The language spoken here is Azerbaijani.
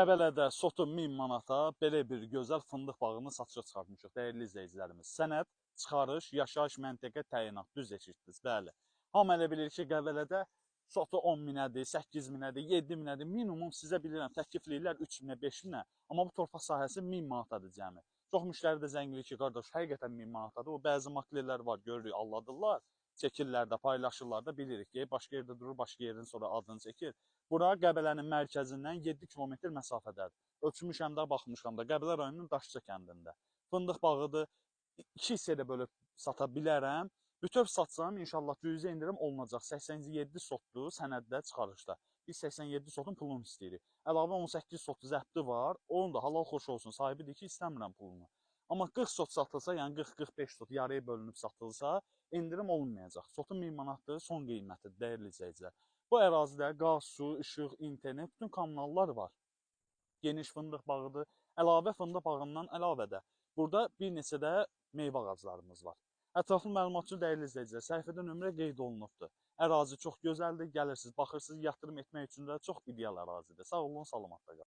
Qəbələdə sotu 1000 manata belə bir gözəl fındıq bağını satışa çıxartmışıq, dəyərli izləyicilərimiz. Sənəd, çıxarış, yaşayış məntəqə təyinat, düz eşitdiniz, bəli. Hamı elə bilir ki, Qəbələdə sotu 10 minədir, 8 minədir, 7 minədir. Minimum sizə bilirəm təklifləyirlər 3 minə, 5 minə. Amma bu torpaq sahəsi 1000 manatadır cəmi. Çox müştəri də zəng edir ki, qardaş, həqiqətən 1000 manatadır. O bəzi maklerlər var, görürük, alladırlar. Çəkirlər də, paylaşırlar da, bilirik ki, başqa yerdə durur, başqa yerin sonra adını çəkir. Bura Qəbələnin mərkəzindən 7 kilometr məsafədədir. Ölçmüşəm də, baxmışam da. Qəbələ rayonunun Daşça kəndində. Fındıq bağıdır. 2 hissədə bölüb sata bilərəm. Bütöv satsam, inşallah cüzi indirim olunacaq. 87 sotdur sənəddə, çıxarışda. Biz 87 sotun pulunu istəyirik. Əlavə 18 sot zəbti var. Onun da halal xoş olsun. Sahibidir ki, istəmirəm pulunu. Amma 40 sot satılsa, yəni 40-45 sot yarıya bölünüb satılsa, indirim olunmayacaq. Sotun 1000 manatdır, son qiymətidir, dəyərli izləyicilər. Bu ərazidə qaz, su, işıq, internet, bütün kommunallar var. Geniş fındıq bağıdır. Əlavə fındıq bağından əlavə də burada bir neçə də meyvə ağaclarımız var. Ətraflı məlumat üçün dəyərli izləyicilər, səhifədə nömrə qeyd olunubdur. Ərazi çox gözəldir, gəlirsiniz, baxırsınız, yatırım etmək üçün də çox ideal ərazidir. Sağ olun, salamatla qalın.